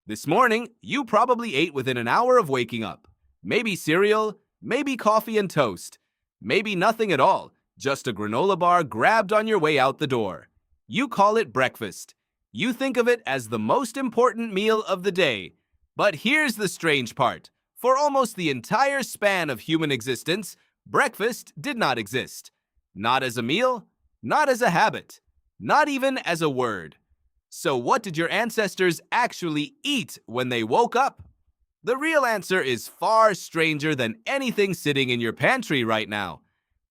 This morning, you probably ate within an hour of waking up. Maybe cereal, maybe coffee and toast, maybe nothing at all, just a granola bar grabbed on your way out the door. You call it breakfast. You think of it as the most important meal of the day. But here's the strange part. For almost the entire span of human existence, breakfast did not exist. Not as a meal, not as a habit, not even as a word. So what did your ancestors actually eat when they woke up? The real answer is far stranger than anything sitting in your pantry right now.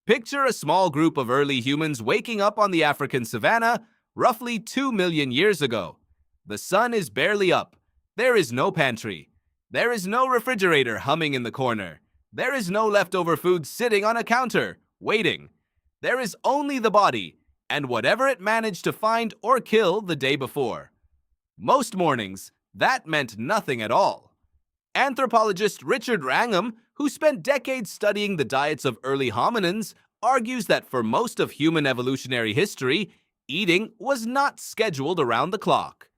Picture a small group of early humans waking up on the African savanna roughly 2 million years ago. The sun is barely up. There is no pantry. There is no refrigerator humming in the corner. There is no leftover food sitting on a counter, waiting. There is only the body, and whatever it managed to find or kill the day before. Most mornings, that meant nothing at all. Anthropologist Richard Wrangham, who spent decades studying the diets of early hominins, argues that for most of human evolutionary history, eating was not scheduled around the clock.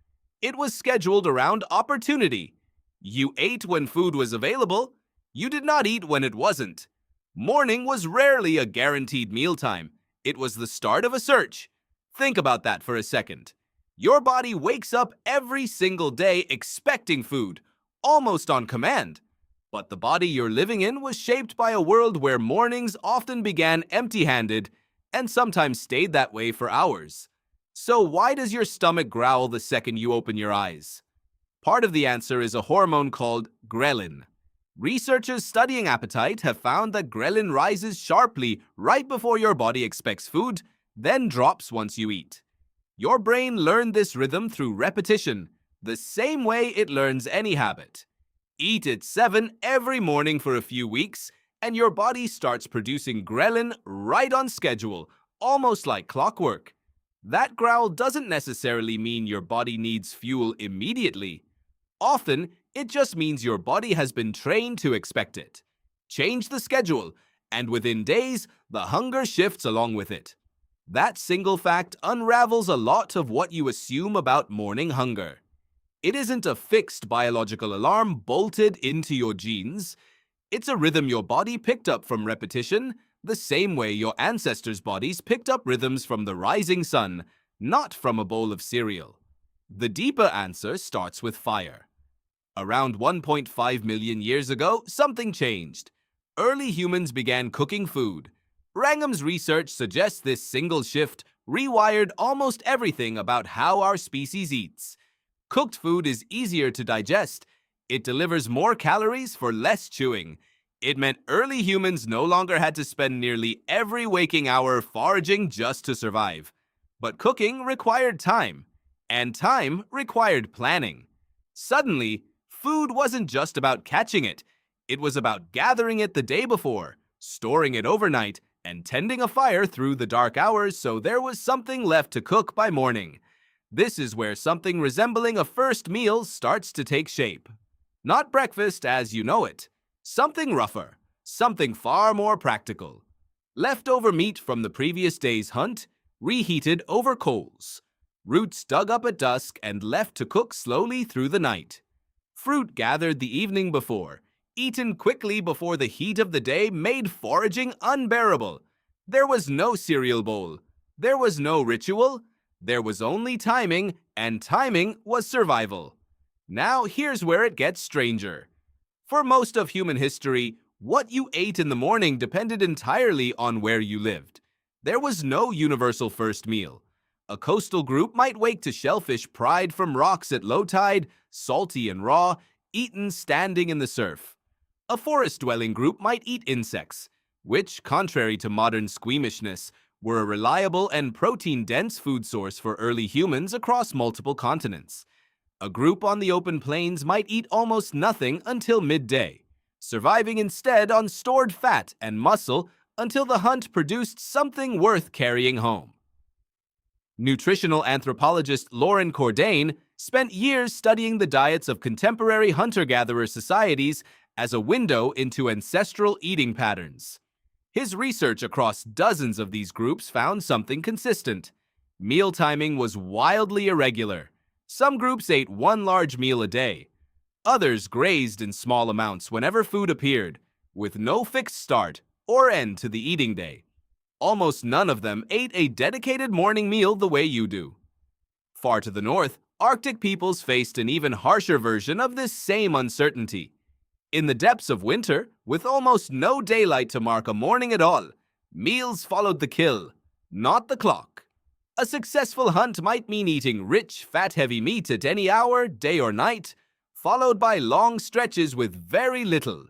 It was scheduled around opportunity. You ate when food was available. You did not eat when it wasn't. Morning was rarely a guaranteed mealtime. It was the start of a search. Think about that for a second. Your body wakes up every single day expecting food, almost on command. But the body you're living in was shaped by a world where mornings often began empty-handed and sometimes stayed that way for hours. So why does your stomach growl the second you open your eyes? Part of the answer is a hormone called ghrelin. Researchers studying appetite have found that ghrelin rises sharply right before your body expects food, then drops once you eat. Your brain learned this rhythm through repetition, the same way it learns any habit. Eat at 7 every morning for a few weeks, and your body starts producing ghrelin right on schedule, almost like clockwork. That growl doesn't necessarily mean your body needs fuel immediately. Often, it just means your body has been trained to expect it. Change the schedule, and within days, the hunger shifts along with it. That single fact unravels a lot of what you assume about morning hunger. It isn't a fixed biological alarm bolted into your genes. It's a rhythm your body picked up from repetition, the same way your ancestors' bodies picked up rhythms from the rising sun, not from a bowl of cereal. The deeper answer starts with fire. Around 1.5 million years ago, something changed. Early humans began cooking food. Wrangham's research suggests this single shift rewired almost everything about how our species eats. Cooked food is easier to digest. It delivers more calories for less chewing. It meant early humans no longer had to spend nearly every waking hour foraging just to survive. But cooking required time, and time required planning. Suddenly, food wasn't just about catching it. It was about gathering it the day before, storing it overnight, and tending a fire through the dark hours so there was something left to cook by morning. This is where something resembling a first meal starts to take shape. Not breakfast as you know it. Something rougher, something far more practical. Leftover meat from the previous day's hunt, reheated over coals. Roots dug up at dusk and left to cook slowly through the night. Fruit gathered the evening before, eaten quickly before the heat of the day made foraging unbearable. There was no cereal bowl. There was no ritual. There was only timing, and timing was survival. Now here's where it gets stranger. For most of human history, what you ate in the morning depended entirely on where you lived. There was no universal first meal. A coastal group might wake to shellfish pried from rocks at low tide, salty and raw, eaten standing in the surf. A forest-dwelling group might eat insects, which, contrary to modern squeamishness, were a reliable and protein-dense food source for early humans across multiple continents. A group on the open plains might eat almost nothing until midday, surviving instead on stored fat and muscle until the hunt produced something worth carrying home. Nutritional anthropologist Lauren Cordain spent years studying the diets of contemporary hunter-gatherer societies as a window into ancestral eating patterns. His research across dozens of these groups found something consistent. Meal timing was wildly irregular. Some groups ate one large meal a day, Others grazed in small amounts whenever food appeared, with no fixed start or end to the eating day. Almost none of them ate a dedicated morning meal the way you do. Far to the north, Arctic peoples faced an even harsher version of this same uncertainty. In the depths of winter, with almost no daylight to mark a morning at all, meals followed the kill, not the clock. A successful hunt might mean eating rich, fat-heavy meat at any hour, day or night, followed by long stretches with very little,